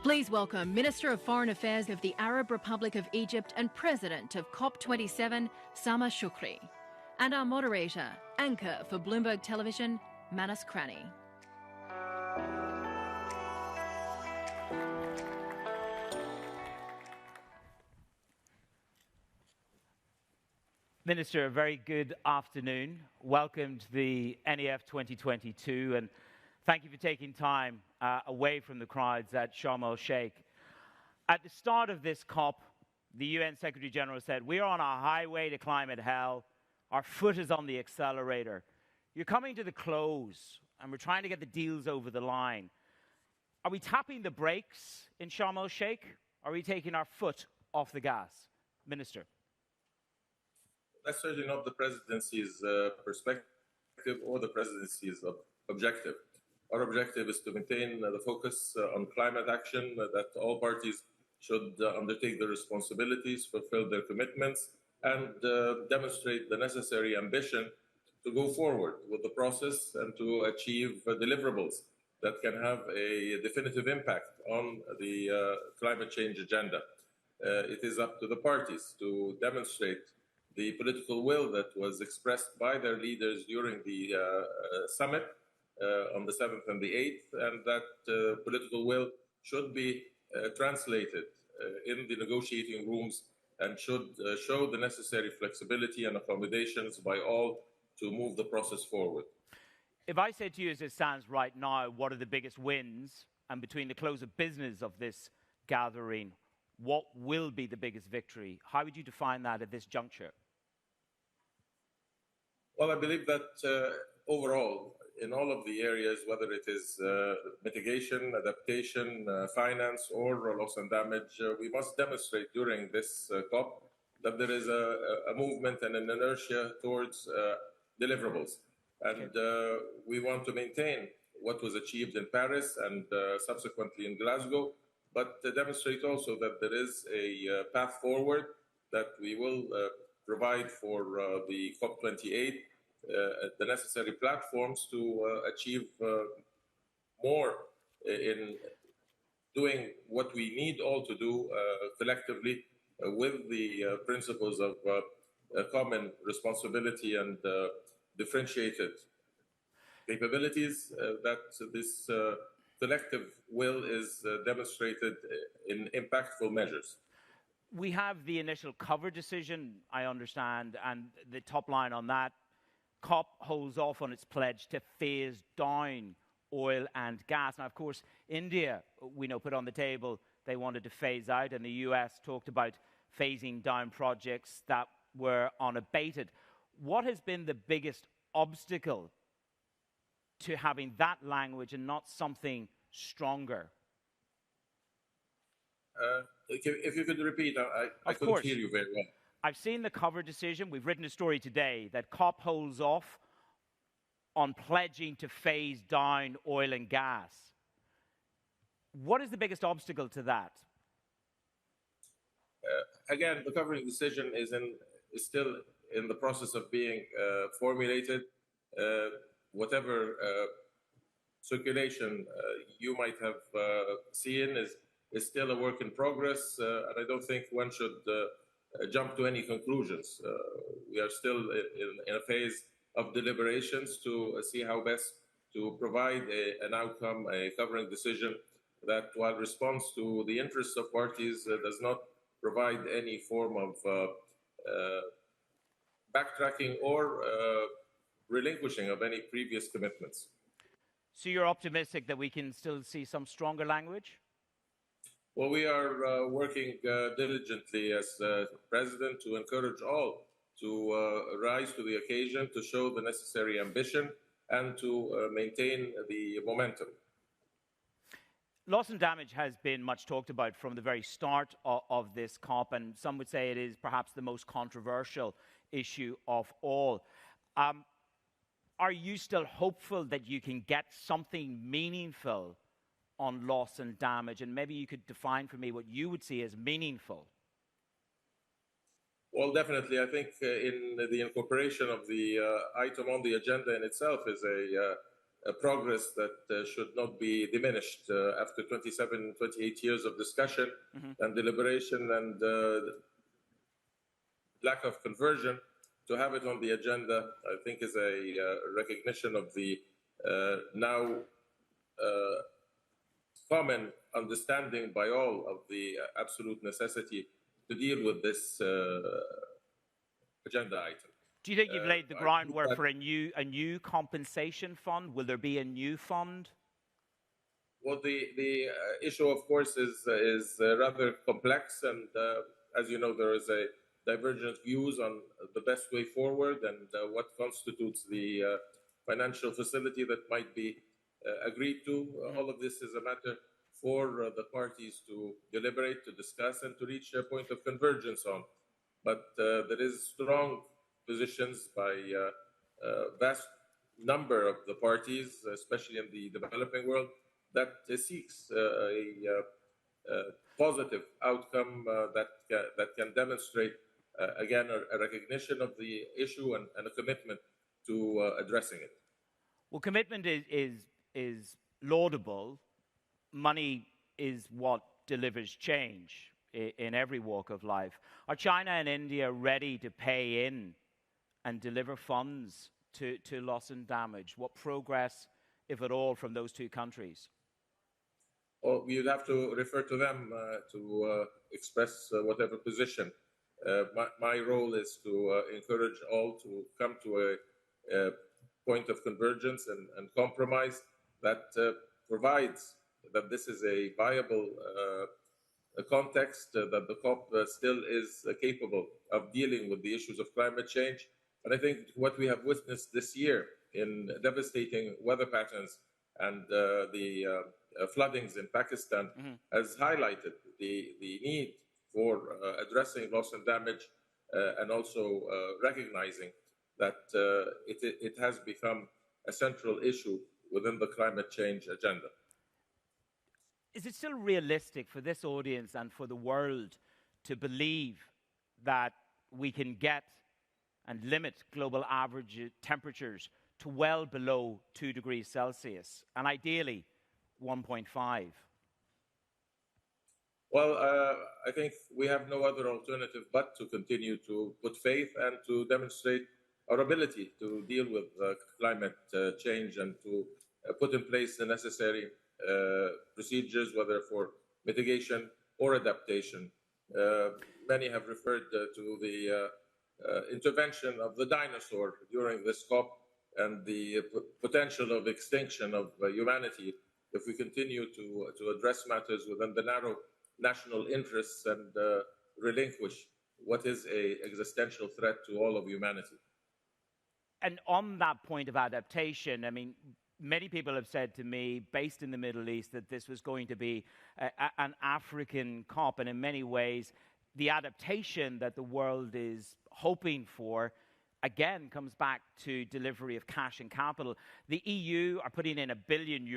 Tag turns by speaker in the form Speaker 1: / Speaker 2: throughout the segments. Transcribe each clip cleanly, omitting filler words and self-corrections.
Speaker 1: Please welcome Minister of Foreign Affairs of the Arab Republic of Egypt and President of COP27, Sama Shukri. And our moderator, anchor for Bloomberg Television, Manas Cranney.
Speaker 2: Minister, a very good afternoon. Welcome to the NEF 2022, and thank you for taking time away from the crowds at Sharm el-Sheikh. At the start of this COP, the UN Secretary General said, "We are on a highway to climate hell. Our foot is on the accelerator." You're coming to the close, and we're trying to get the deals over the line. Are we tapping the brakes in Sharm el-Sheikh? Are we taking our foot off the gas? Minister.
Speaker 3: That's certainly not the presidency's perspective or the presidency's objective. Our objective is to maintain the focus on climate action, that all parties should undertake their responsibilities, fulfill their commitments, and demonstrate the necessary ambition to go forward with the process and to achieve deliverables that can have a definitive impact on the climate change agenda. It is up to the parties to demonstrate the political will that was expressed by their leaders during the summit on the 7th and the 8th, and that political will should be translated in the negotiating rooms and should show the necessary flexibility and accommodations by all to move the process forward.
Speaker 2: If I say to you as it stands right now, what are the biggest wins, and between the close of business of this gathering, what will be the biggest victory? How would you define that at this juncture?
Speaker 3: Well, I believe that overall, in all of the areas, whether it is mitigation, adaptation, finance, or loss and damage, we must demonstrate during this COP that there is a movement and an inertia towards deliverables. And we want to maintain what was achieved in Paris and subsequently in Glasgow, but demonstrate also that there is a path forward that we will provide for the COP28, the necessary platforms to achieve more in doing what we need all to do collectively with the principles of common responsibility and differentiated capabilities, that this collective will is demonstrated in impactful measures.
Speaker 2: We have the initial cover decision, I understand, and the top line on that, COP holds off on its pledge to phase down oil and gas. Now, of course, India, we know, put on the table they wanted to phase out, and the US talked about phasing down projects that were unabated. What has been the biggest obstacle to having that language and not something stronger?
Speaker 3: If you could repeat, I couldn't hear you very well.
Speaker 2: I've seen the cover decision. We've written a story today that COP holds off on pledging to phase down oil and gas. What is the biggest obstacle to that?
Speaker 3: Again, the covering decision is still in the process of being formulated. Whatever circulation you might have seen is still a work in progress, and I don't think one should jump to any conclusions. We are still in a phase of deliberations to see how best to provide an outcome, a covering decision that, while responds to the interests of parties, does not provide any form of backtracking or relinquishing of any previous commitments.
Speaker 2: So you're optimistic that we can still see some stronger language?
Speaker 3: Well, we are working diligently as president to encourage all to rise to the occasion, to show the necessary ambition, and to maintain the momentum.
Speaker 2: Loss and damage has been much talked about from the very start of this COP, and some would say it is perhaps the most controversial issue of all. Are you still hopeful that you can get something meaningful on loss and damage? And maybe you could define for me what you would see as meaningful.
Speaker 3: Well, definitely. I think in the incorporation of the item on the agenda in itself is progress that should not be diminished after 27, 28 years of discussion and deliberation and lack of conversion. To have it on the agenda, I think, is a recognition of the now common understanding by all of the absolute necessity to deal with this agenda item.
Speaker 2: Do you think you've laid the groundwork for a new compensation fund? Will there be a new fund?
Speaker 3: Well, the issue, of course, is rather complex, and as you know, there is a divergent views on the best way forward and what constitutes the financial facility that might be agreed to. All of this is a matter for the parties to deliberate, to discuss, and to reach a point of convergence on. But there is strong positions by a vast number of the parties, especially in the developing world, that seeks a positive outcome that can demonstrate, again, a recognition of the issue and a commitment to addressing it.
Speaker 2: Well, commitment is laudable. Money is what delivers change in every walk of life. Are China and India ready to pay in and deliver funds to loss and damage? What progress, if at all, from those two countries?
Speaker 3: Well, we would have to refer to them to express whatever position. My role is to encourage all to come to a point of convergence and compromise that provides that this is a viable context, that the COP still is capable of dealing with the issues of climate change. And I think what we have witnessed this year in devastating weather patterns and the floodings in Pakistan has highlighted the need for addressing loss and damage and also recognizing that it has become a central issue within the climate change agenda.
Speaker 2: Is it still realistic for this audience and for the world to believe that we can get and limit global average temperatures to well below 2 degrees Celsius, and ideally 1.5?
Speaker 3: Well, I think we have no other alternative but to continue to put faith and to demonstrate our ability to deal with climate change and to put in place the necessary procedures, whether for mitigation or adaptation. Many have referred to the intervention of the dinosaur during this COP and the potential of extinction of humanity if we continue to address matters within the narrow national interests and relinquish what is an existential threat to all of humanity.
Speaker 2: And on that point of adaptation, I mean, many people have said to me, based in the Middle East, that this was going to be an African COP, and in many ways, the adaptation that the world is hoping for, again, comes back to delivery of cash and capital. The EU are putting in €1 billion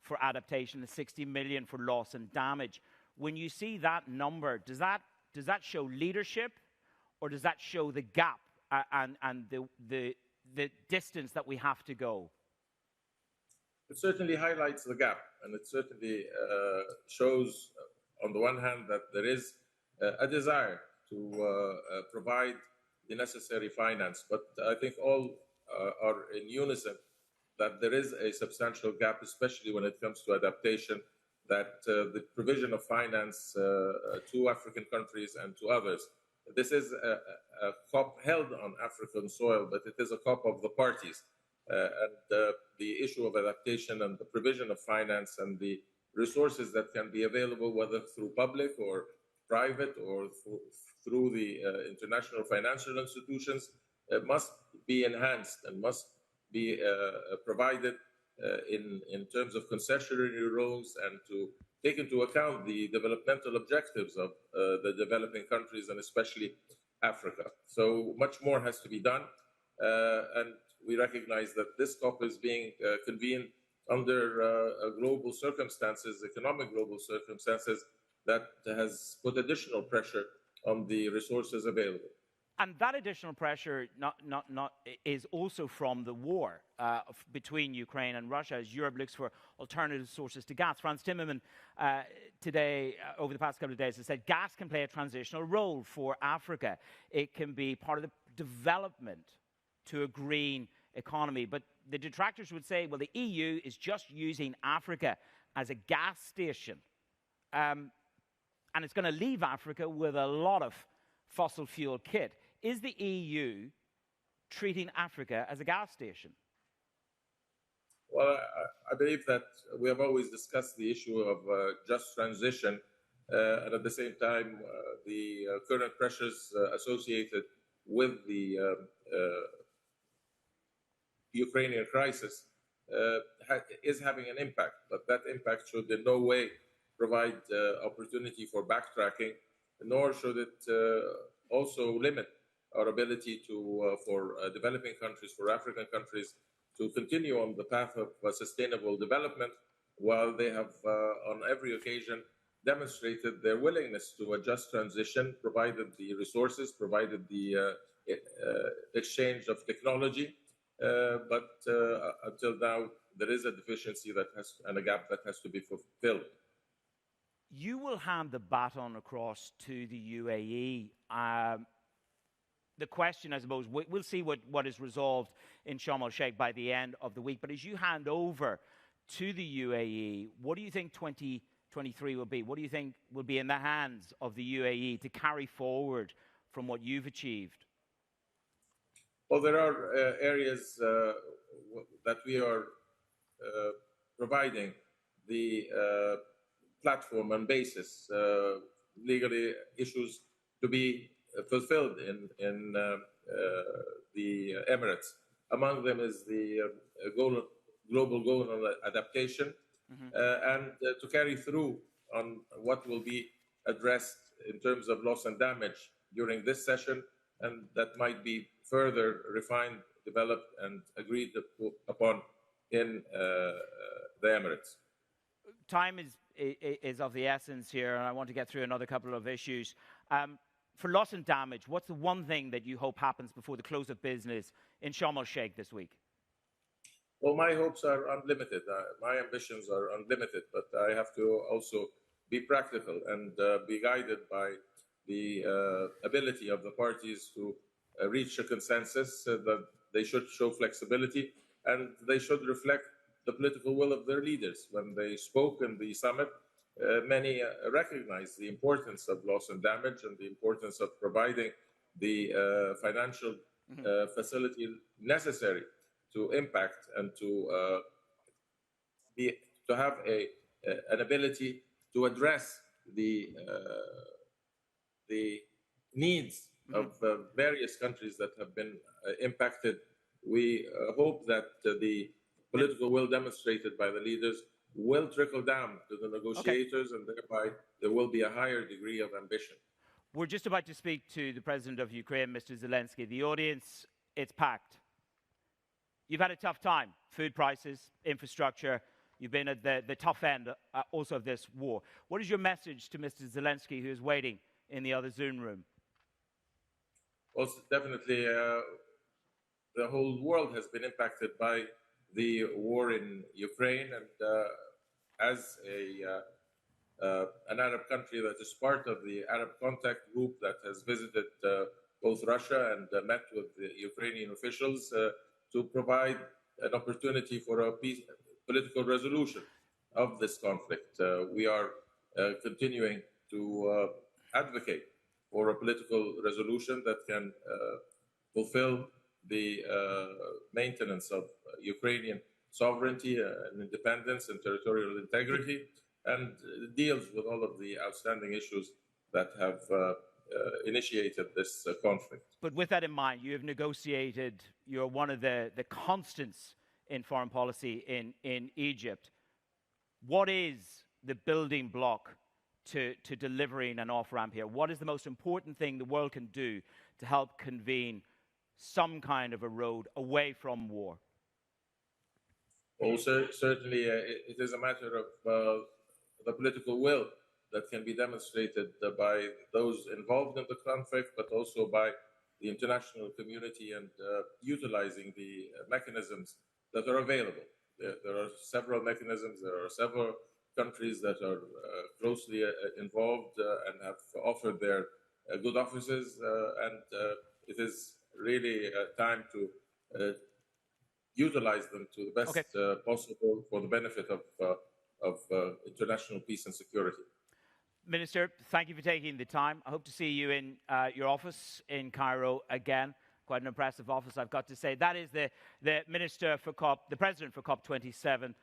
Speaker 2: for adaptation and 60 million for loss and damage. When you see that number, does that show leadership, or does that show the gap and the distance that we have to go?
Speaker 3: It certainly highlights the gap, and it certainly shows, on the one hand, that there is a desire to provide the necessary finance. But I think all are in unison that there is a substantial gap, especially when it comes to adaptation, that the provision of finance to African countries and to others. This is a COP held on African soil, but it is a COP of the parties. And the issue of adaptation and the provision of finance and the resources that can be available, whether through public or private or through the international financial institutions, must be enhanced and must be provided in terms of concessionary rules and to take into account the developmental objectives of the developing countries and especially Africa. So much more has to be done. And we recognize that this COP is being convened under global circumstances, economic global circumstances, that has put additional pressure on the resources available.
Speaker 2: And that additional pressure is also from the war between Ukraine and Russia as Europe looks for alternative sources to gas. Frans Timmermans today, over the past couple of days, has said gas can play a transitional role for Africa. It can be part of the development to a green economy. But the detractors would say, well, the EU is just using Africa as a gas station. And it's going to leave Africa with a lot of fossil fuel kit. Is the EU treating Africa as a gas station?
Speaker 3: Well, I believe that we have always discussed the issue of just transition, and at the same time, the current pressures associated with the Ukrainian crisis is having an impact, but that impact should in no way provide opportunity for backtracking, nor should it also limit our ability to, for developing countries, for African countries, to continue on the path of sustainable development, while they have on every occasion demonstrated their willingness to a just transition, provided the resources, provided the exchange of technology. But until now, there is a deficiency and a gap that has to be fulfilled.
Speaker 2: You will hand the baton across to the UAE. The question, I suppose, we'll see what is resolved in Sharm el-Sheikh by the end of the week. But as you hand over to the UAE, what do you think 2023 will be? What do you think will be in the hands of the UAE to carry forward from what you've achieved?
Speaker 3: Well, there are areas that we are providing the platform and basis, legally issues to be fulfilled in the Emirates. Among them is the global goal on adaptation, and to carry through on what will be addressed in terms of loss and damage during this session, and that might be further refined, developed, and agreed upon in the Emirates.
Speaker 2: Time is of the essence here, and I want to get through another couple of issues. For loss and damage, what's the one thing that you hope happens before the close of business in Sharm el-Sheikh this week?
Speaker 3: Well, my hopes are unlimited. My ambitions are unlimited, but I have to also be practical and be guided by the ability of the parties to reach a consensus, that they should show flexibility, and they should reflect the political will of their leaders. When they spoke in the summit, many recognized the importance of loss and damage and the importance of providing the financial facility necessary to impact and to have an ability to address the needs of various countries that have been impacted. We hope that the political will demonstrated by the leaders will trickle down to the negotiators, and thereby there will be a higher degree of ambition.
Speaker 2: We're just about to speak to the President of Ukraine, Mr. Zelensky. The audience, it's packed. You've had a tough time. Food prices, infrastructure. You've been at the tough end also of this war. What is your message to Mr. Zelensky, who is waiting in the other Zoom room?
Speaker 3: Well, definitely the whole world has been impacted by the war in Ukraine, and as an Arab country that is part of the Arab Contact Group that has visited both Russia and met with the Ukrainian officials to provide an opportunity for a political resolution of this conflict. We are continuing to advocate for a political resolution that can fulfill the maintenance of Ukrainian sovereignty and independence and territorial integrity, and deals with all of the outstanding issues that have initiated this conflict.
Speaker 2: But with that in mind, you have negotiated, you're one of the constants in foreign policy in Egypt. What is the building block to delivering an off-ramp here? What is the most important thing the world can do to help convene some kind of a road away from war?
Speaker 3: Well, certainly it is a matter of the political will that can be demonstrated by those involved in the conflict, but also by the international community and utilizing the mechanisms that are available. There are several mechanisms. There are several countries that are closely involved and have offered their good offices, and it is really time to utilize them to the best possible for the benefit of international peace and security.
Speaker 2: Minister, thank you for taking the time. I hope to see you in your office in Cairo again. Quite an impressive office, I've got to say. That is the Minister for COP, the President for COP27,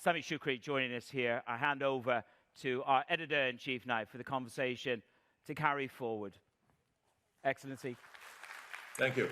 Speaker 2: Sami Shukri, joining us here. I hand over to our Editor-in-Chief now for the conversation to carry forward. Excellency.
Speaker 3: Thank you.